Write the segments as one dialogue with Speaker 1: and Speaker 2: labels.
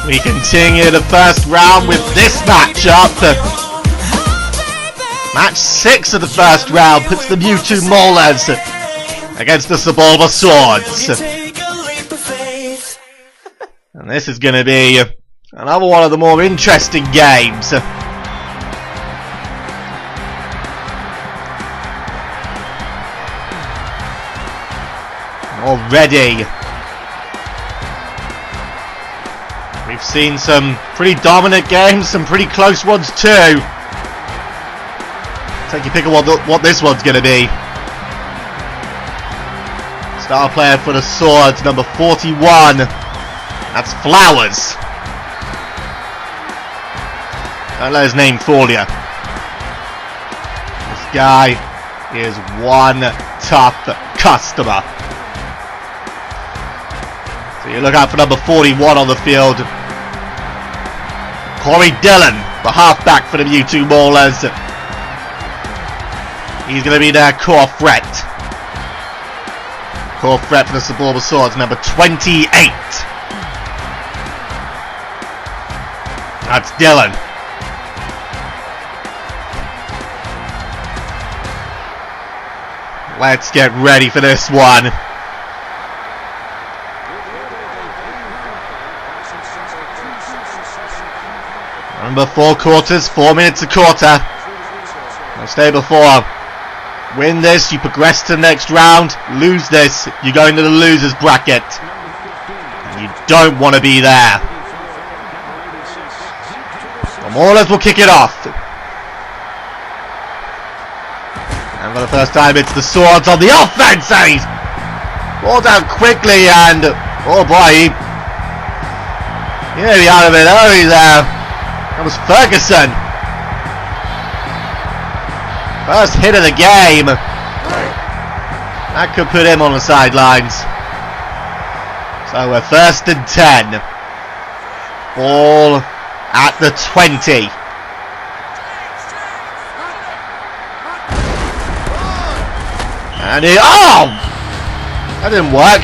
Speaker 1: We continue the first round with this matchup. Match 6 of the first round puts the Mewtwo Maulers against the Sebulba Swords. And this is going to be another one of the more interesting games. Already we've seen some pretty dominant games, some pretty close ones too. Take your pick of what this one's going to be. Star player for the Swords, number 41. That's Flowers. Don't let his name fool you. This guy is one tough customer. So you look out for number 41 on the field. Corey Dillon, the halfback for the Mewtwo Maulers. He's going to be their core threat. Core threat for the Sebulba Swords, number 28. That's Dillon. Let's get ready for this one. Remember, 4 quarters, 4 minutes a quarter. I'll stay before. Win this, you progress to the next round. Lose this, you go into the losers bracket. And you don't want to be there. The Maulers will kick it off. And for the first time, it's the Swords on the offense. And he's ball down quickly, and oh boy, he may be out of it early there. That was Ferguson. First hit of the game. That could put him on the sidelines. So we're 1st and 10. Ball at the 20. And he, oh! That didn't work.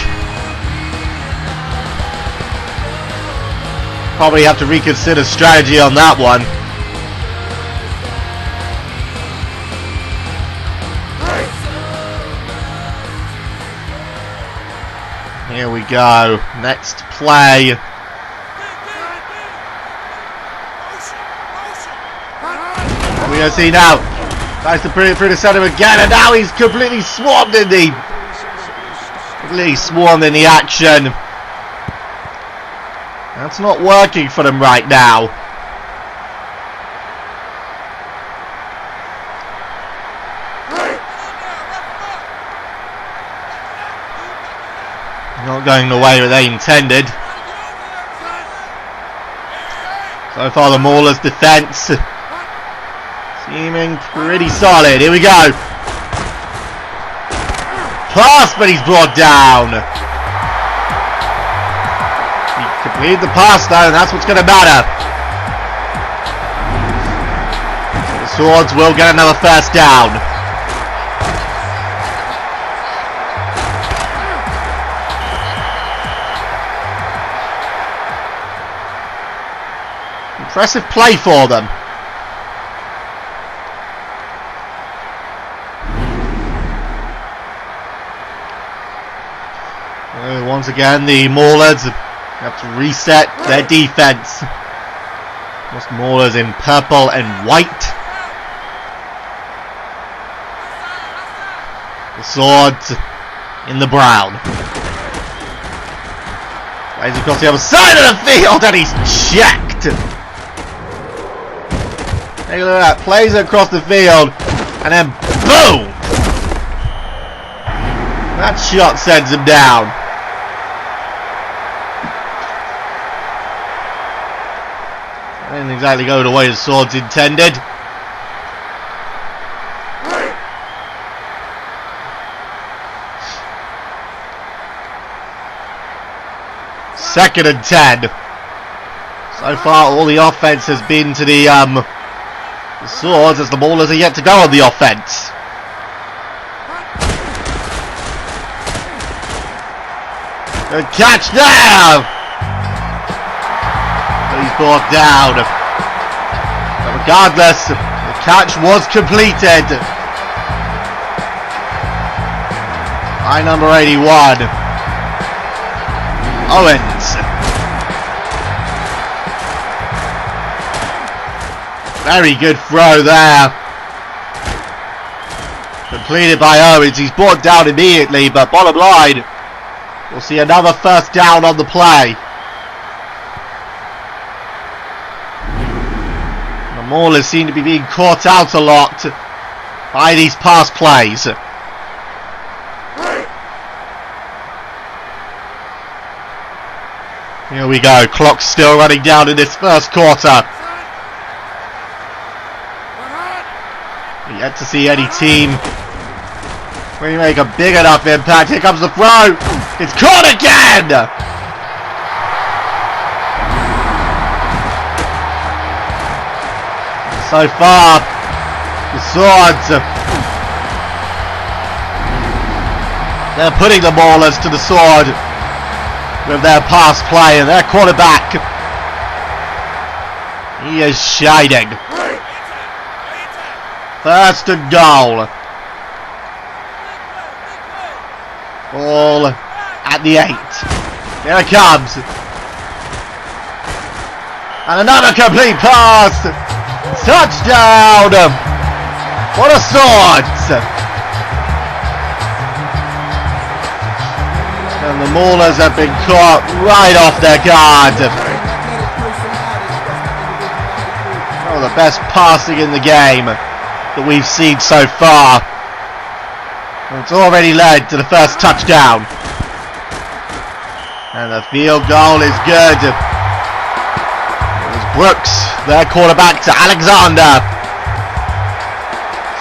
Speaker 1: Probably have to reconsider strategy on that one. Here we go. Next play. What are we going to see now? Tries to put it through the center again, and now he's completely swarmed in the action. That's not working for them right now. Not going the way that they intended. So far the Maulers' defense seeming pretty solid. Here we go. Pass, but he's brought down. Completed the pass though, and that's what's going to matter. So the Swords will get another first down. Impressive play for them. Once again, the Maulers have to reset their defense. Most Maulers in purple and white. The Swords in the brown. Plays across the other side of the field, and he's checked. Take a look at that. Plays across the field, and then boom! That shot sends him down. Didn't exactly go the way the Swords intended. Second and 10. So far, all the offense has been to the Swords, as the Maulers are yet to go on the offense. Good catch there! brought down. But regardless, the catch was completed by number 81, Owens. Very good throw there. Completed by Owens. He's brought down immediately, but bottom line, we'll see another first down on the play. The Maulers seem to be being caught out a lot by these pass plays. Here we go. Clock's still running down in this first quarter. Yet to see any team really make a big enough impact. Here comes the throw. It's caught again. So far, the Swords, they're putting the Maulers to the sword with their pass play, and their quarterback, he is shining. First and goal. Ball at the 8. Here it comes. And another complete pass. Touchdown. What a Swords. And the Maulers have been caught right off their guard. Oh, the best passing in the game that we've seen so far. It's already led to the first touchdown. And the field goal is good. It was Brooks, their quarterback, to Alexander,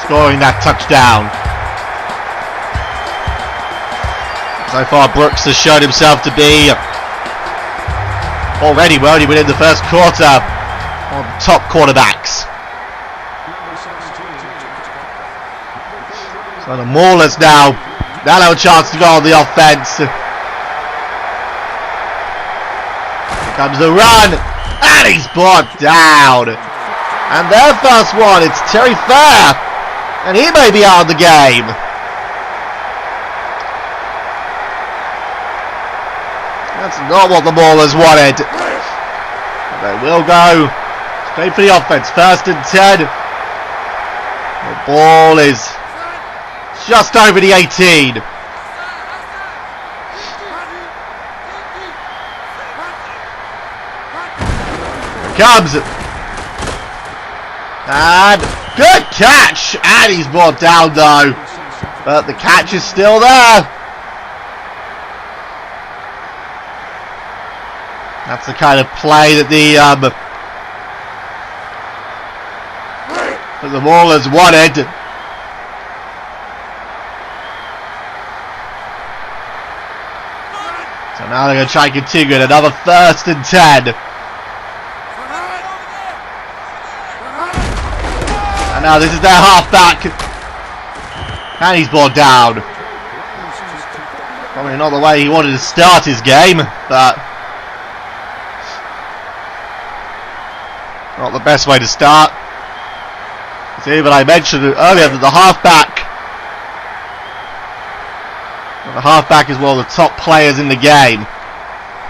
Speaker 1: scoring that touchdown. So far Brooks has shown himself to be already within the first quarter one of the top quarterbacks. So the Maulers now have a chance to go on the offense. Here comes the run, and he's brought down. And their first one, it's Terry Fair, and he may be out of the game. That's not what the Maulers wanted. But they will go straight for the offense. First and 10. The ball is just over the 18. Comes. And good catch. And he's brought down though. But the catch is still there. That's the kind of play that the Maulers wanted. So now they're going to try and continue it. Another first and 10. And now this is their halfback. And he's brought down. Probably not the way he wanted to start his game, but not the best way to start. See, but I mentioned earlier that the halfback is one of the top players in the game.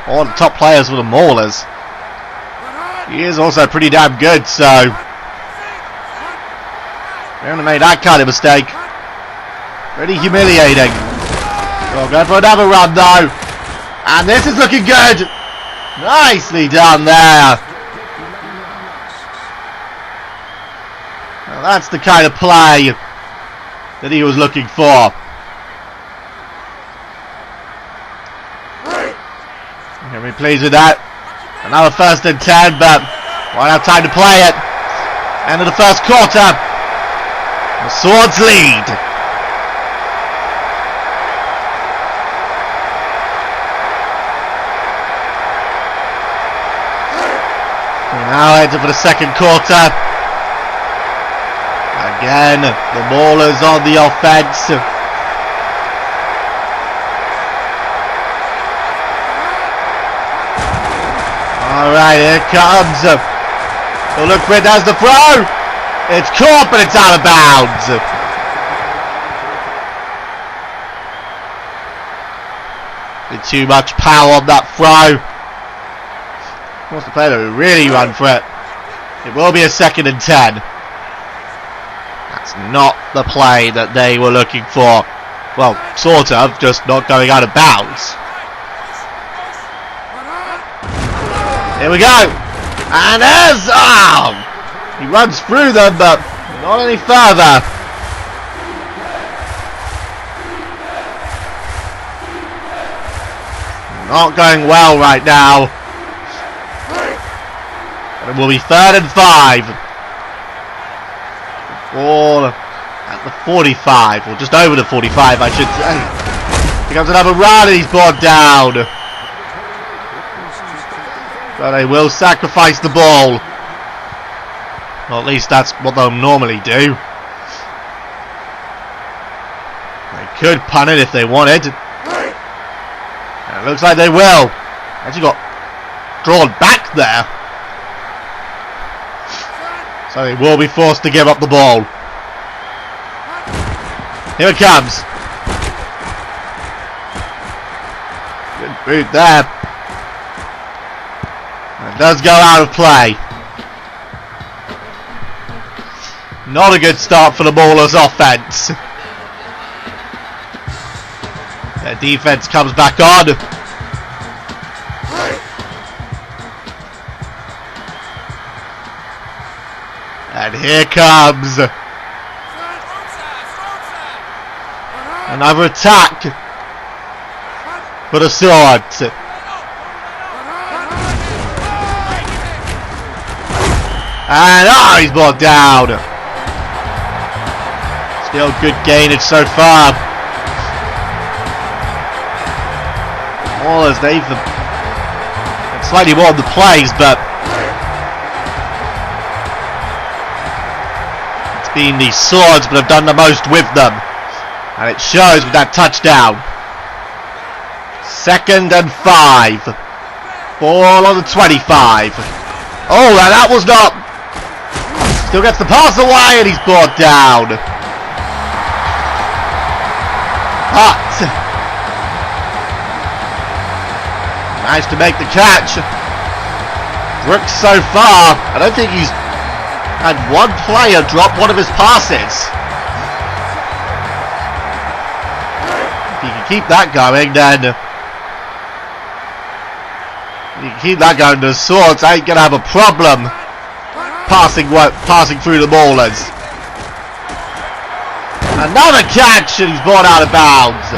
Speaker 1: One of the top players for the Maulers. He is also pretty damn good, so they only made that kind of mistake. Pretty humiliating. We'll go for another run though. And this is looking good. Nicely done there. Now that's the kind of play that he was looking for. Can be pleased with that. Another first and 10, but won't have time to play it. End of the first quarter. The Swords lead. We now enter for the second quarter. Again, the Maulers on the offense. Alright, here it comes. Oh, look for it, there's the throw. It's caught, but it's out of bounds. Bit too much power on that throw. Wants the player to really run for it. It will be a 2nd and 10. That's not the play that they were looking for. Well, sort of, just not going out of bounds. Here we go. And there's... Oh! He runs through them, but not any further. Not going well right now. But it will be 3rd and 5. Or at the 45, or just over the 45, I should say. Here comes another run, and he's brought down. But they will sacrifice the ball. Well, at least that's what they'll normally do. They could punt it if they wanted. And it looks like they will. Actually got drawn back there. So they will be forced to give up the ball. Here it comes. Good boot there. It does go out of play. Not a good start for the Maulers offense. Their defense comes back on. And here comes another attack for the Swords. And oh, he's brought down. Still good gainage so far. Maulers, they've slightly more of the plays, but it's been the Swords that have done the most with them. And it shows with that touchdown. 2nd and 5. Ball on the 25. Oh, and that was not... Still gets the pass away, and he's brought down. But managed to make the catch. Brooks so far, I don't think he's had one player drop one of his passes. If he can keep that going, then the Swords ain't gonna have a problem passing through the Maulers. Another catch, and he's brought out of bounds.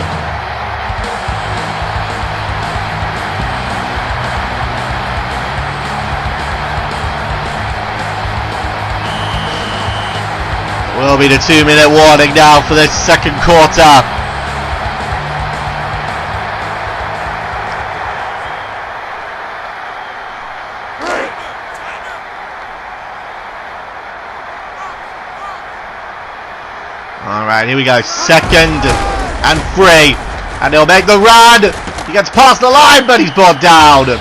Speaker 1: Will be the 2-minute warning now for this 2nd quarter. Alright, here we go. 2nd and 3. And he'll make the run. He gets past the line, but he's brought down.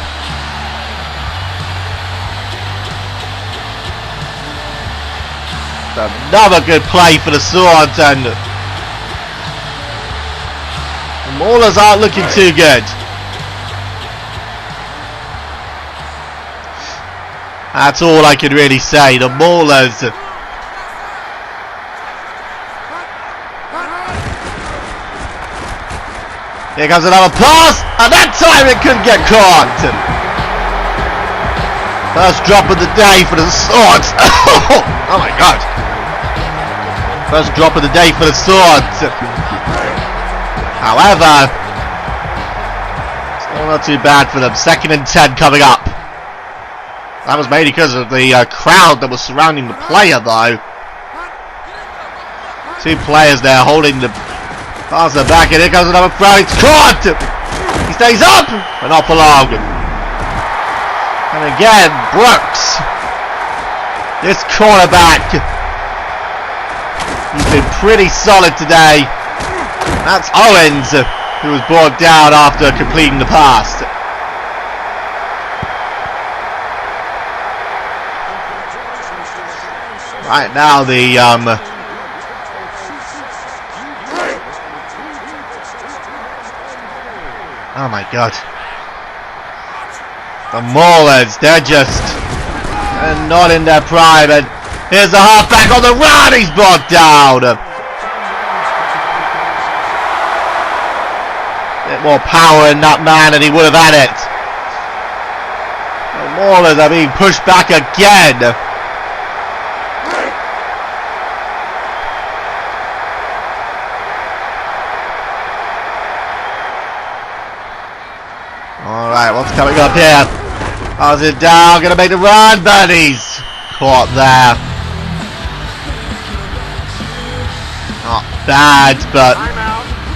Speaker 1: Another good play for the Swords, and the Maulers aren't looking too good. That's all I can really say. The Maulers... Here comes another pass, and that time it couldn't get caught. First drop of the day for the Swords. Oh my god. First drop of the day for the Swords. However, still not too bad for them. 2nd and 10 coming up. That was mainly because of the crowd that was surrounding the player, though. 2 players there holding the passer back, and here comes another throw. It's caught! He stays up, but not for long. And again, Brooks. This cornerback, he's been pretty solid today. That's Owens, who was brought down after completing the pass. Right now the oh my god. The Maulers, they're not in their prime, and here's the halfback on the run, he's brought down. Bit more power in that man and he would have had it. The Maulers are being pushed back again. Alright, what's coming up here? How's it down? Gonna make the run, but he's caught there. Not bad, but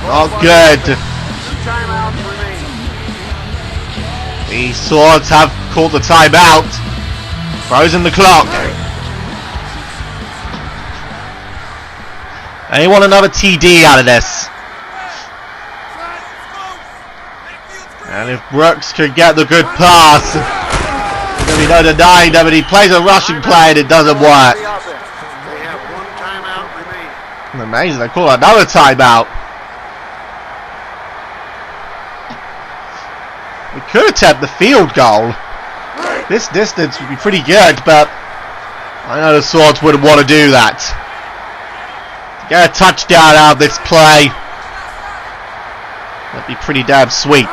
Speaker 1: not good. The Swords have called the timeout. Frozen the clock. They want another TD out of this. And if Brooks could get the good pass, there's going to be no denying that, but he plays a rushing play and it doesn't work. Amazing, they call another timeout. We could attempt the field goal. This distance would be pretty good, but I know the Swords wouldn't want to do that. To get a touchdown out of this play, that'd be pretty damn sweet.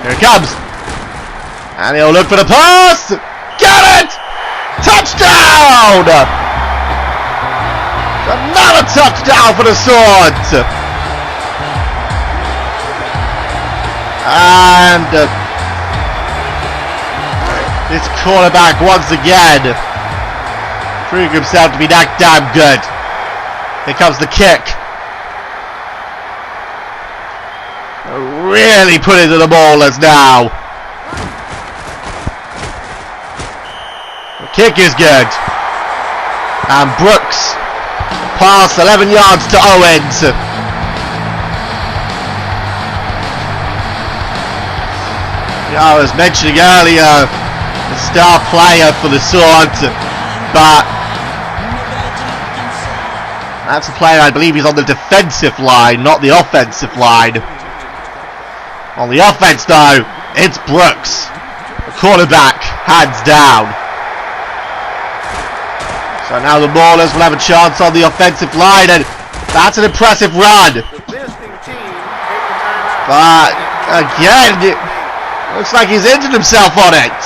Speaker 1: Here it comes. And he'll look for the pass. Get it! Touchdown! Another touchdown for the Swords. And this quarterback once again proving himself to be that damn good. Here comes the kick. Really put it to the Maulers now. The kick is good. And Brooks pass 11 yards to Owens. Yeah, I was mentioning earlier the star player for the Swords, but that's a player I believe he's on the defensive line, not the offensive line. On the offense though, it's Brooks, the quarterback, hands down. So now the Maulers will have a chance on the offensive line, and that's an impressive run. But again, it looks like he's injured himself on it.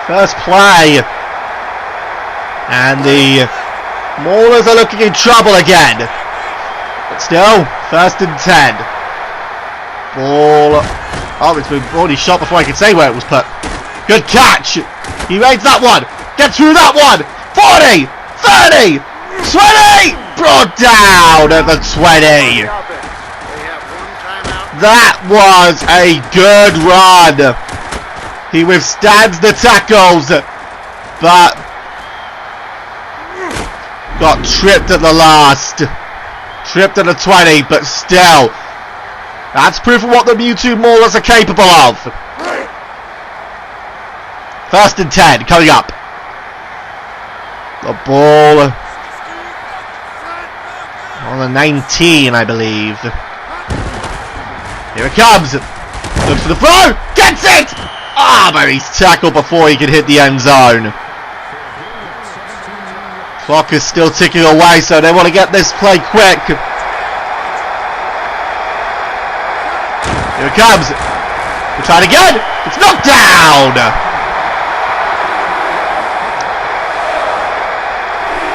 Speaker 1: First play, and the Maulers are looking in trouble again. But still, 1st and 10. Ball. Oh, it's been already shot before I can say where it was put. Good catch. He makes that one. Get through that one. 40, 30, 20. Brought down at the 20. That was a good run. He withstands the tackles, but got tripped at the last. Tripped at the 20, but still, that's proof of what the Mewtwo Maulers are capable of. 1st and 10 coming up. The ball on the 19, I believe. Here it comes. Looks for the throw. Gets it. Ah, but he's tackled before he can hit the end zone. Clock is still ticking away, so they want to get this play quick. Here it comes. We'll try it again. It's knocked down.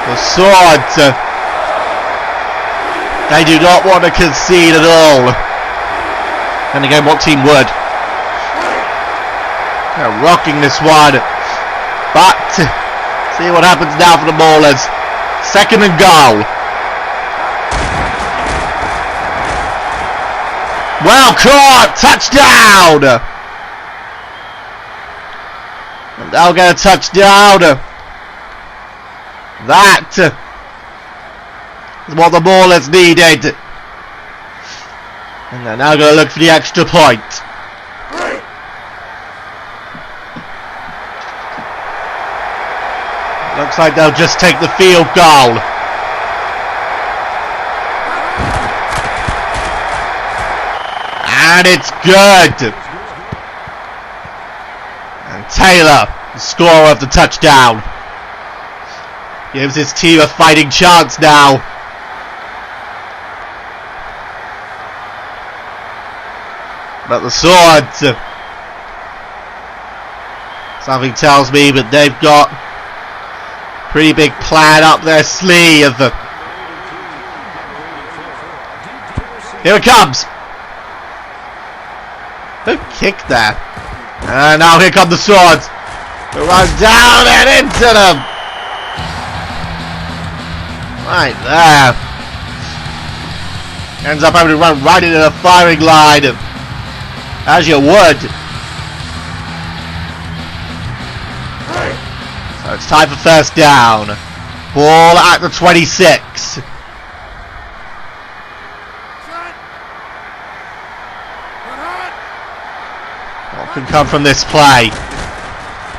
Speaker 1: The Swords, they do not want to concede at all. And again, what team would? They're rocking this one. But see what happens now for the Maulers. 2nd and goal. Well caught! Touchdown! And they'll get a touchdown. That is what the Maulers needed. And they're now going to look for the extra point. Looks like they'll just take the field goal. And it's good. And Taylor, the scorer of the touchdown, gives his team a fighting chance now. But the Swords, something tells me that they've got a pretty big plan up their sleeve. Here it comes. Who kicked that? And now here come the Swords. Who run down and into them. Right there. Ends up having to run right into the firing line. As you would. So it's time for first down. Ball at the 26. What can come from this play?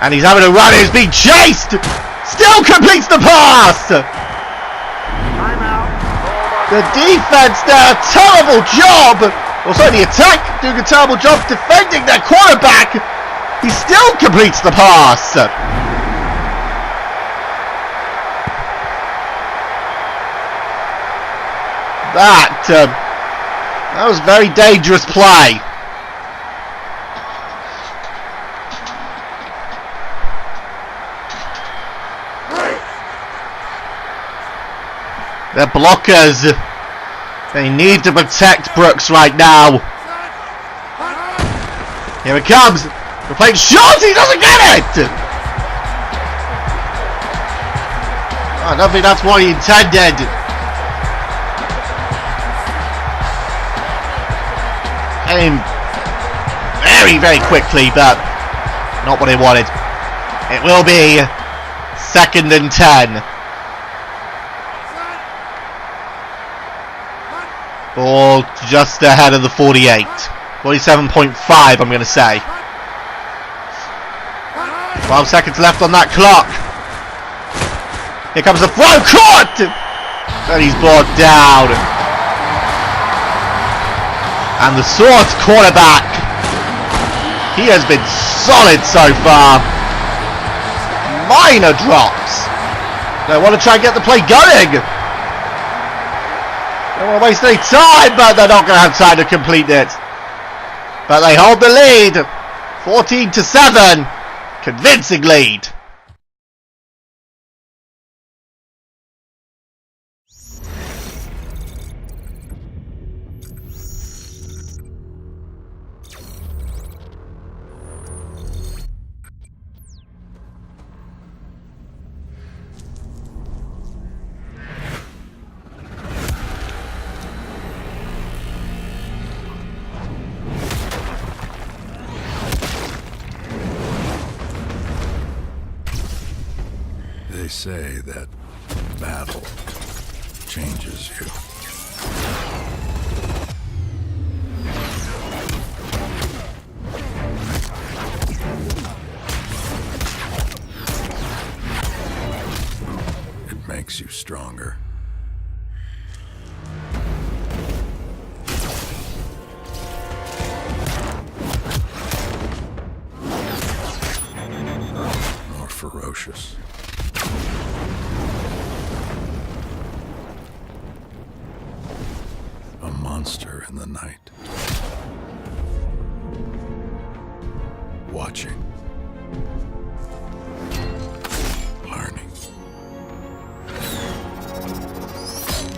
Speaker 1: And he's having a run. He's being chased. Still completes the pass. The defense did a terrible job. Also the attack doing a terrible job defending their quarterback. He still completes the pass. That was a very dangerous play. Their blockers, they need to protect Brooks right now. Here it comes. We're playing short. He doesn't get it. I don't think that's what he intended. Came very, very quickly, but not what he wanted. It will be 2nd and 10. Ball just ahead of the 48. 47.5, I'm going to say. 12 seconds left on that clock. Here comes the throw. Caught! And he's brought down. And the Swords quarterback, he has been solid so far. Minor drops. They want to try and get the play going. Don't want to waste any time, but they're not going to have time to complete it. But they hold the lead, 14-7, convincing lead.
Speaker 2: They say that battle changes you. It makes you stronger. More ferocious. A monster in the night. Watching. Learning.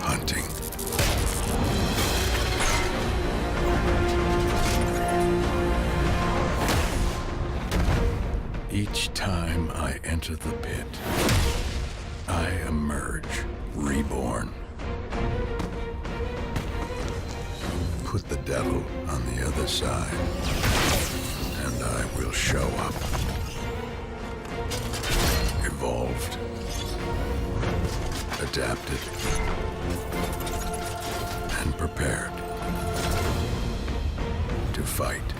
Speaker 2: Hunting. Each time I enter the pit, I emerge reborn. Put the devil on the other side, and I will show up. Evolved. Adapted. And prepared. To fight.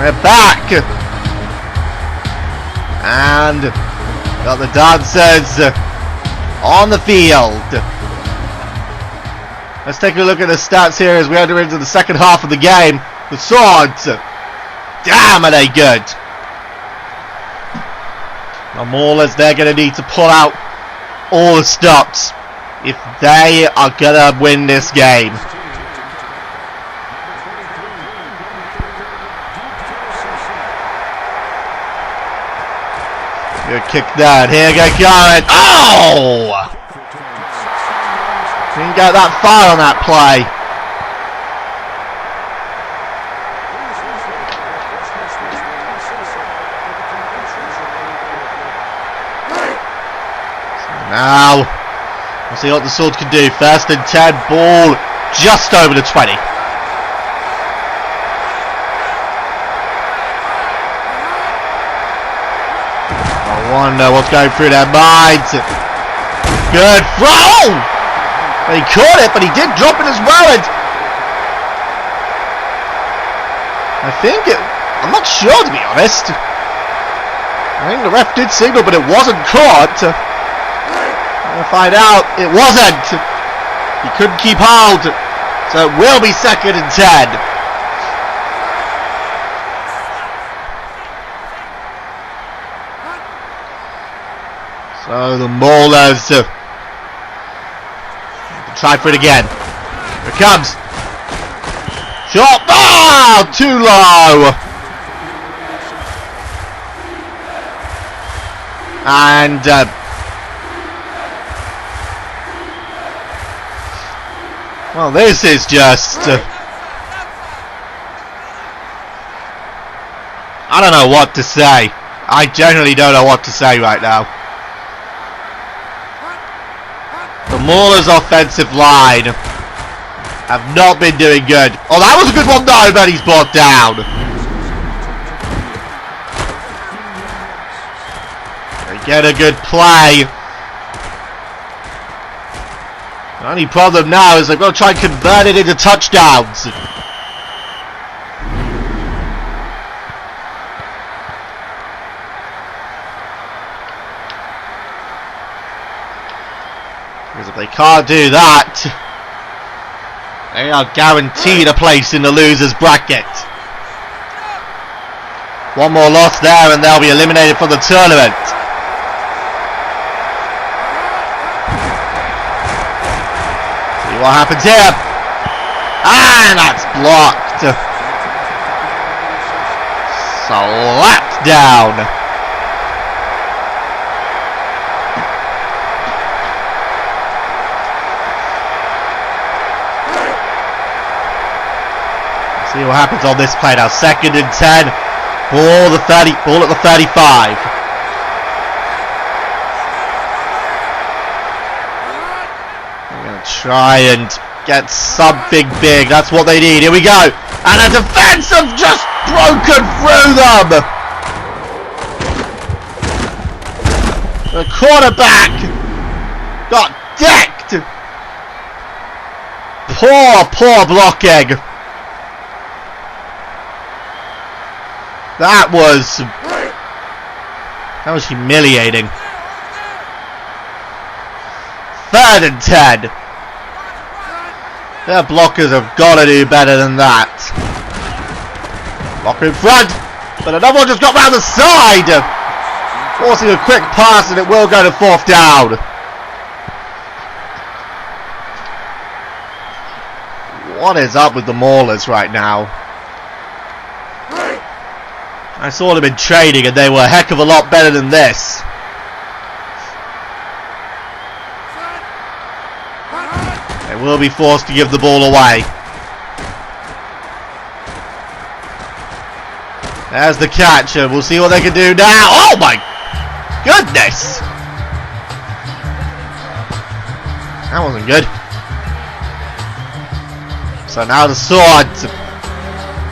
Speaker 1: We're back. And got the dancers on the field. Let's take a look at the stats here as we enter into the second half of the game. The swords. Damn, are they good. The Maulers, they're going to need to pull out all the stops if they are going to win this game. Good kick there. Here we go, going. Oh! Didn't get that far on that play. Now, we'll see what the sword can do. First and 10, ball just over the 20. I wonder what's going through their minds. Good throw! Well, he caught it, but he did drop it as well. And I'm not sure, to be honest. I think the ref did signal, but it wasn't caught. We'll find out it wasn't. He couldn't keep hold, so it will be second and 10. So the Maulers try for it again. Here it comes. Shot. Oh, too low. And well, this is just I don't know what to say. I generally don't know what to say right now. The Maulers' offensive line have not been doing good. Oh, that was a good one though, but he's brought down. They get a good play. The only problem now is they've got to try and convert it into touchdowns. Because if they can't do that, they are guaranteed a place in the losers bracket. One more loss there and they'll be eliminated from the tournament. What happens here? And that's blocked. Slapped down. Let's see what happens on this play now. Second and 10. Ball at the 35. Try and get something big. That's what they need. Here we go. And a defense have just broken through them. The quarterback got decked. Poor blocking. That was humiliating. Third and 10. Their blockers have got to do better than that. Blocker in front, but another one just got round the side, forcing a quick pass, and it will go to fourth down. What is up with the Maulers right now? I saw them in training, and they were a heck of a lot better than this. Will be forced to give the ball away. There's the catch, and we'll see what they can do now. Oh my goodness! That wasn't good. So now the Swords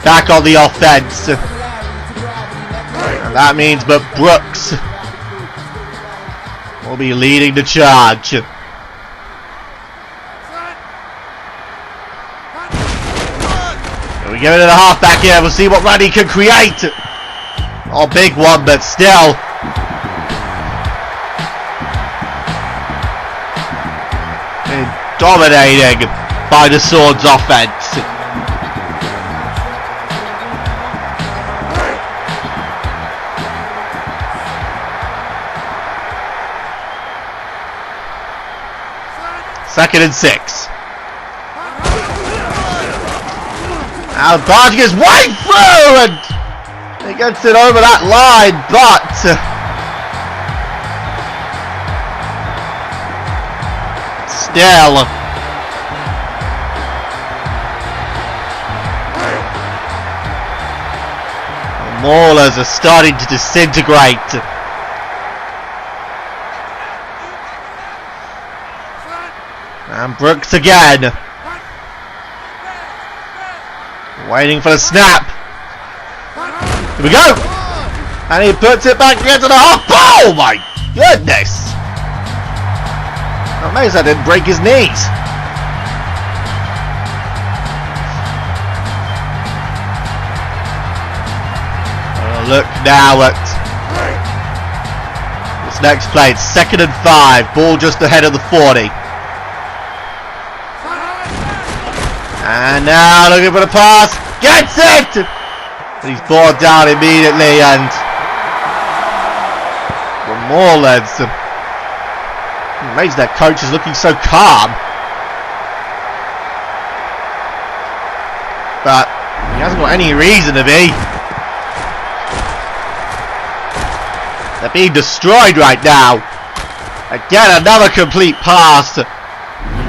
Speaker 1: back on the offense. And that means but Brooks will be leading the charge. We give it to the halfback here. We'll see what run he can create. Not a big one, but still. Dominating by the Swords offense. Second and 6. Now Barty gets way through and he gets it over that line, but still the Maulers are starting to disintegrate. And Brooks again. Waiting for the snap. Here we go. And he puts it back into the half. Oh my goodness. Amazed I didn't break his knees. Look now at this next play. It's 2nd and 5. Ball just ahead of the 40. And now looking for the pass. Gets it! But he's brought down immediately, and the Maulers. Amazed that coach is looking so calm. But he hasn't got any reason to be. They're being destroyed right now. Again, another complete pass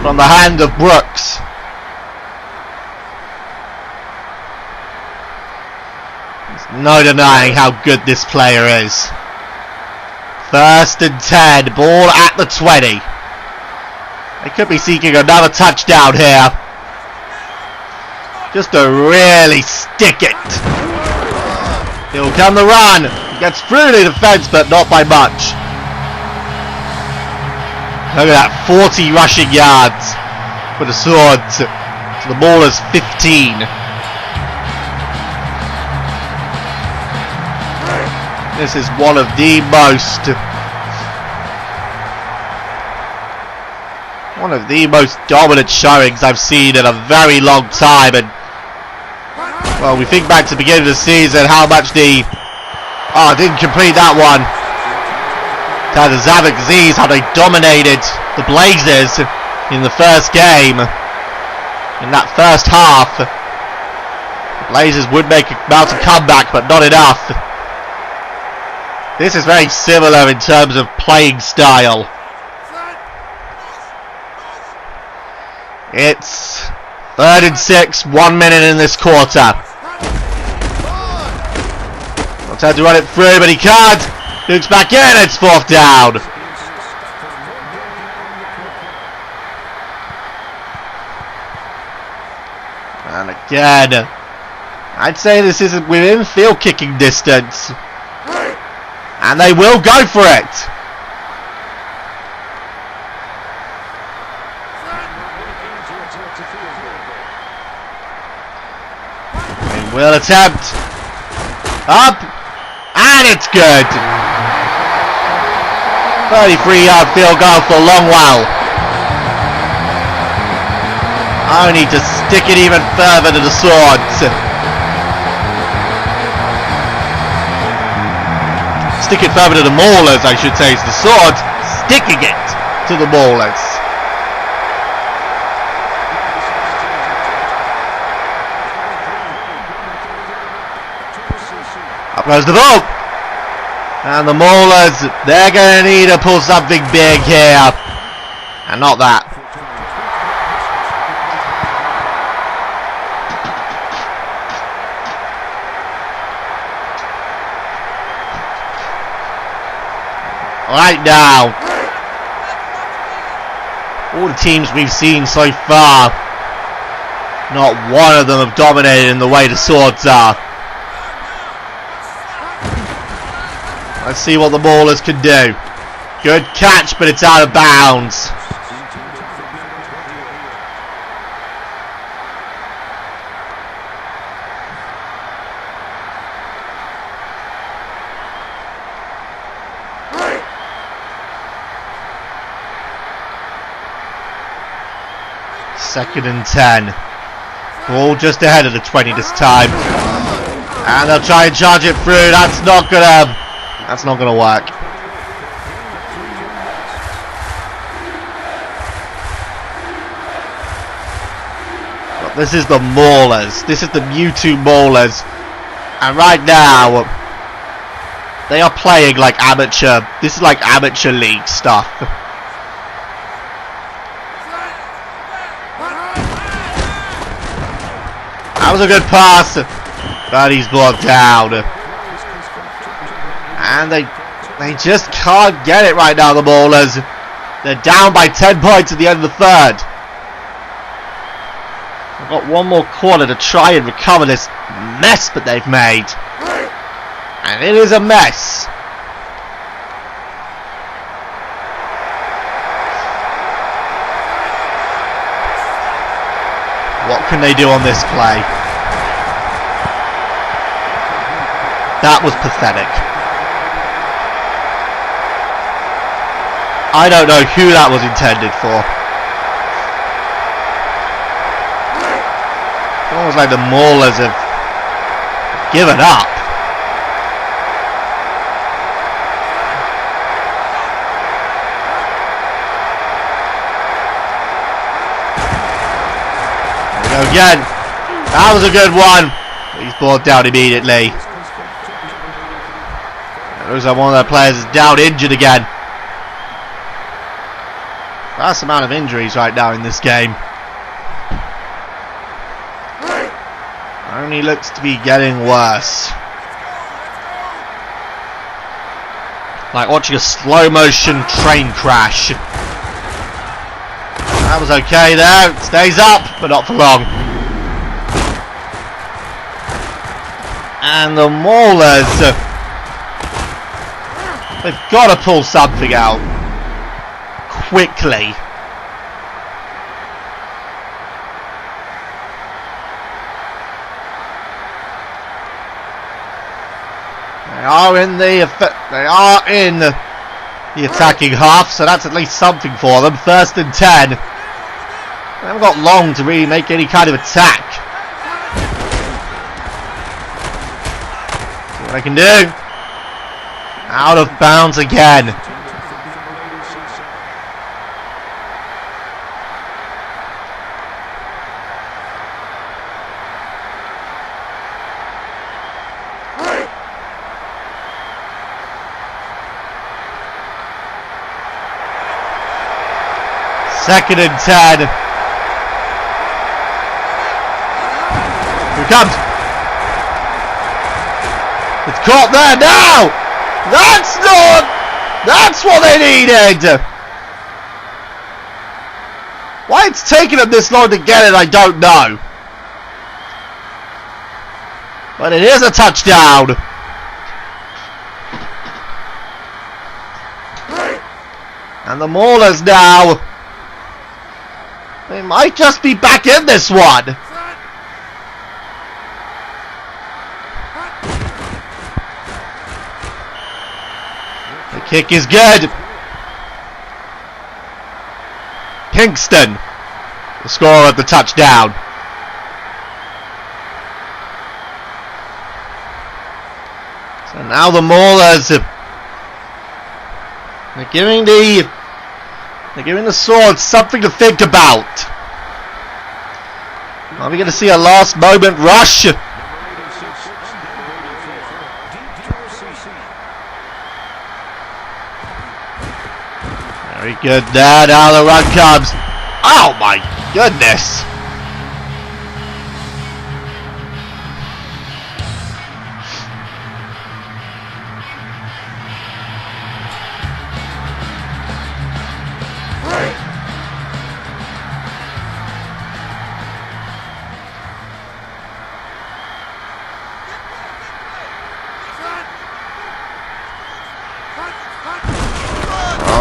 Speaker 1: from the hand of Brooks. There's no denying how good this player is. 1st and 10, ball at the 20. They could be seeking another touchdown here. Just to really stick it. Here will come the run. He gets through the defense, but not by much. Look at that, 40 rushing yards for the Swords. So the Maulers 15. This is one of the most dominant showings I've seen in a very long time. And well, we think back to the beginning of the season, how much didn't complete that one. The Zavik Z's, how they dominated the Blazers in the first game. In that first half, the Blazers would mount a comeback, but not enough. This is very similar in terms of playing style. It's 3rd and 6, 1 minute in this quarter. Not time to run it through, but he can't. Luke's back in, it's 4th down. And again, I'd say this isn't within field kicking distance. And they will go for it. They will attempt. Up. And it's good. 33-yard field goal for Longwell. Only to stick it even further to the Swords. Stick it further to the Maulers, I should say. It's the Swords sticking it to the Maulers. Up goes the ball. And the Maulers, they're going to need to pull something big here. And not that. Right now, all the teams we've seen so far, not one of them have dominated in the way the Swords are. Let's see what the Maulers can do. Good catch, but it's out of bounds. Second and 10. Ball just ahead of the 20 this time. And they'll try and charge it through. That's not gonna work. But this is the Maulers. This is the Mewtwo Maulers. And right now, they are playing like amateur. This is like amateur league stuff. That was a good pass, but he's brought down. And they just can't get it right now, the Maulers. They're down by 10 points at the end of the third. They've got one more quarter to try and recover this mess that they've made. And it is a mess. What can they do on this play? That was pathetic. I don't know who that was intended for. It's almost like the Maulers have given up. Again, that was a good one. He's brought down immediately. It looks like one of their players is down injured again. Vast amount of injuries right now in this game. Only looks to be getting worse. Like watching a slow motion train crash. That was okay there. It stays up, but not for long. And the Maulers, they've got to pull something out quickly. They are in the attacking half, so that's at least something for them. First and 10. They haven't got long to really make any kind of attack. See what I can do. Out of bounds again. Second and 10. Here it comes. It's caught there now. That's what they needed. Why it's taken them this long to get it, I don't know. But it is a touchdown. And the Maulers now, they might just be back in this one. The kick is good. Kingston, the scorer of the touchdown. So now the Maulers, they're giving the Swords something to think about. Are we going to see a last moment rush? Very good there. Now the run comes. Oh my goodness.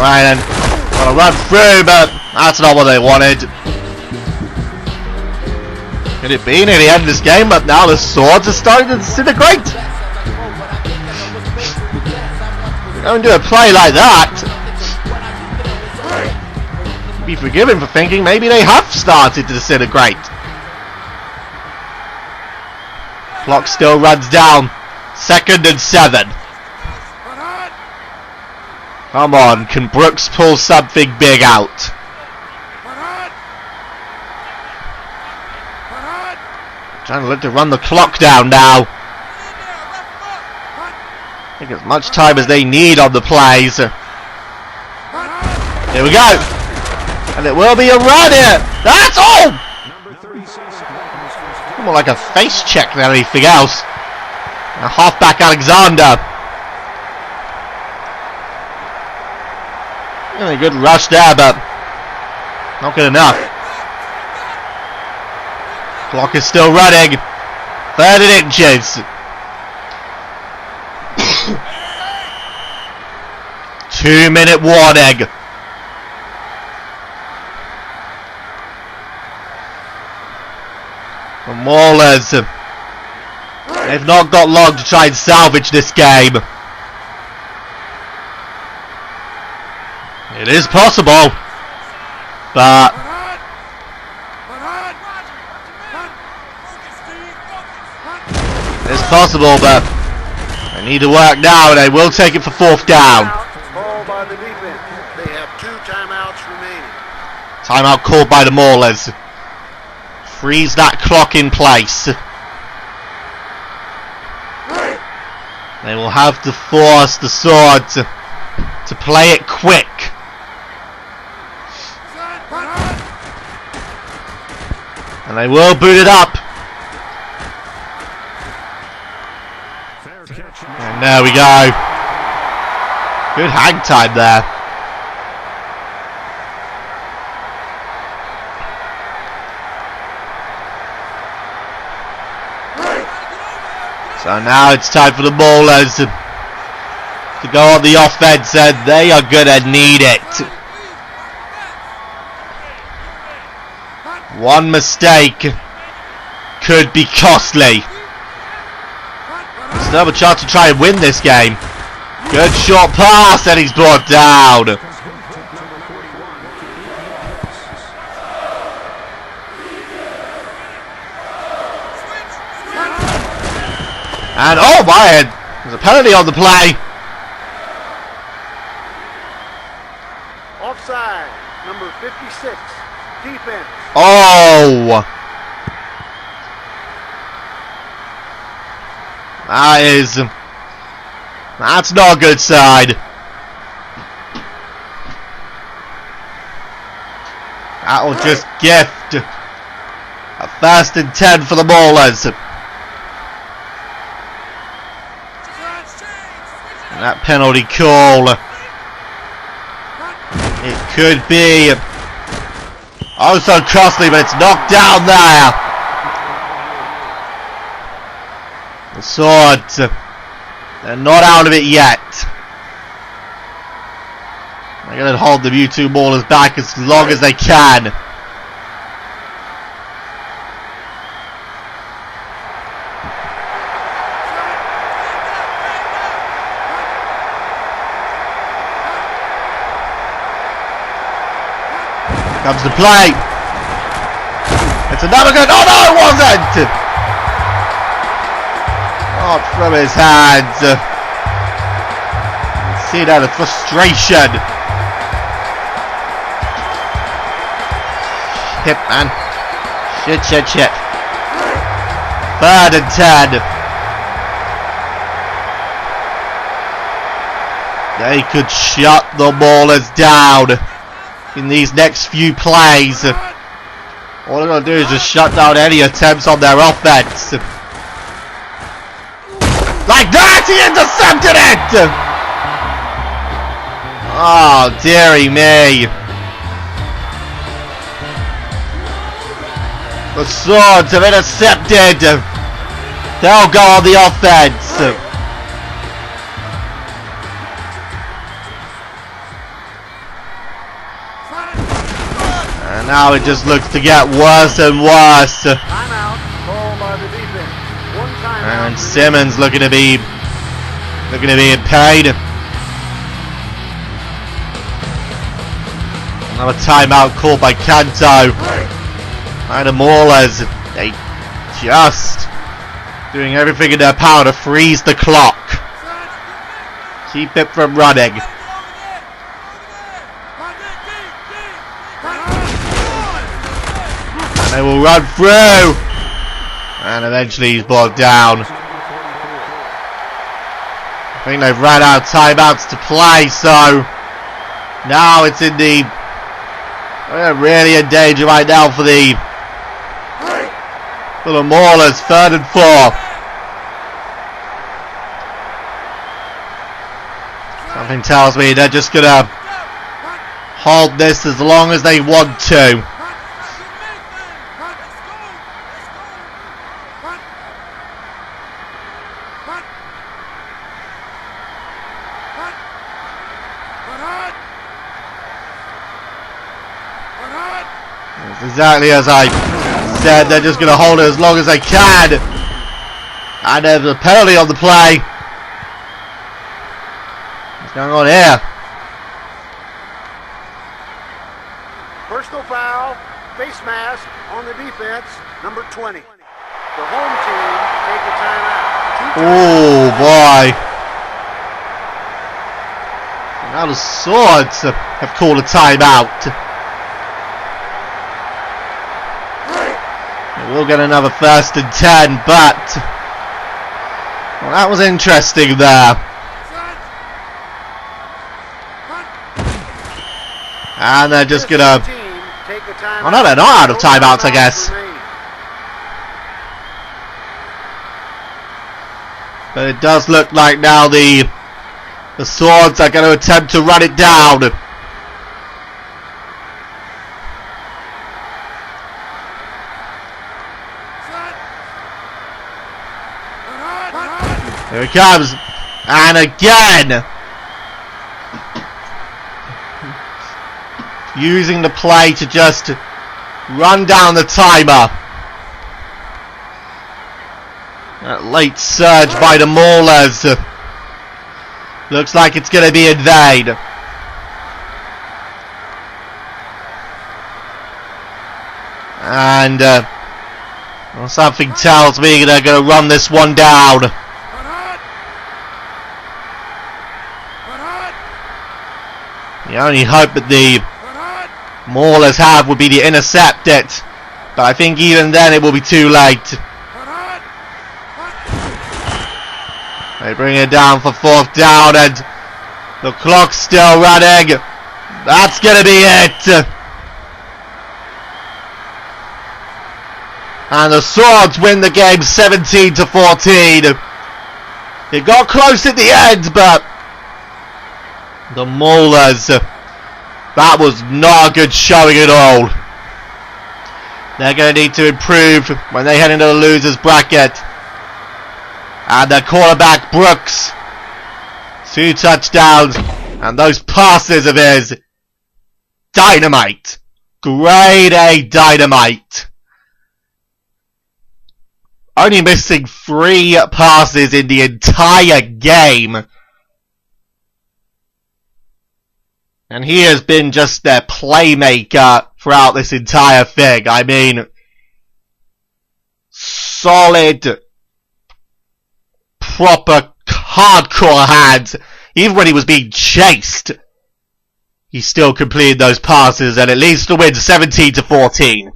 Speaker 1: Alright then, got to run through, but that's not what they wanted. Could it be near the end of this game, but now the Swords are starting to disintegrate? Don't do a play like that. You'd be forgiven for thinking maybe they have started to disintegrate. Clock still runs down. 2nd and 7. Come on, can Brooks pull something big out? Trying to look to run the clock down now. I think as much time as they need on the plays. Here we go. And it will be a run here. That's all! More like a face check than anything else. A halfback Alexander. Really good rush there, but not good enough. Clock is still running. 30 inches. 2-minute warning. The Maulers, they've not got long to try and salvage this game. It is possible, but it's possible, but they need to work now, and they will take it for 4th down.
Speaker 3: Ball by the defense. They have 2 timeouts remaining.
Speaker 1: Timeout called by the Maulers. Freeze that clock in place. They will have to force the Sword to play it quick. And they will boot it up. And there we go. Good hang time there. So now it's time for the Maulers to go on the offense, and they are gonna need it. One mistake could be costly. Still have a chance to try and win this game. Good short pass, and he's brought down. And oh my, there's a penalty on the play.
Speaker 3: Offside, number 56, defense.
Speaker 1: Oh. That's not a good side. That'll just gift a 1st and 10 for the Maulers. And that penalty call, it could be oh so costly, but it's knocked down there. The Swords, they're not out of it yet. They're going to hold the Mewtwo Maulers back as long as they can. Comes the play. It's another good. Oh no, it wasn't. Oh, from his hands. See that, the frustration. Shit, man. Shit. 3rd and 10. They could shut the Maulers down in these next few plays. All they're going to do is just shut down any attempts on their offense. Like that, he intercepted it! Oh, dearie me. The Swords have intercepted. They'll go on the offense. And now it just looks to get worse and worse.
Speaker 3: Timeout, call by the defense. One timeout.
Speaker 1: And Simmons looking to be in pain. Another timeout called by Kanto. And the Maulers, they just doing everything in their power to freeze the clock. Keep it from running. And they will run through. And eventually he's brought down. I think they've run out of timeouts to play, so now it's in the... We're really in danger right now for the Maulers, 3rd and 4. Something tells me they're just gonna hold this as long as they want to. Exactly as I said, they're just going to hold it as long as they can. And there's a penalty on the play. What's going on here?
Speaker 3: Personal foul, face mask on the defense, number 20. The home team take a timeout.
Speaker 1: Oh boy. Now the Swords have called a timeout. We'll get another 1st and 10, but well, that was interesting there. And they're just gonna... Oh no, they're not out of timeouts, I guess. But it does look like now the Swords are going to attempt to run it down. Here it comes, and again, using the play to just run down the timer. That late surge by the Maulers looks like it's going to be in vain. And well, something tells me they're going to run this one down. The only hope that the Maulers have would be to intercept it, but I think even then it will be too late. They bring it down for 4th down, and the clock's still running. That's gonna be it. And the Swords win the game 17-14. It got close at the end, but the Maulers, that was not a good showing at all. They're going to need to improve when they head into the losers bracket. And their quarterback Brooks, 2 touchdowns, and those passes of his, dynamite. Grade A dynamite. Only missing 3 passes in the entire game. And he has been just their playmaker throughout this entire thing. I mean, solid, proper, hardcore hands. Even when he was being chased, he still completed those passes and it leads to win 17-14.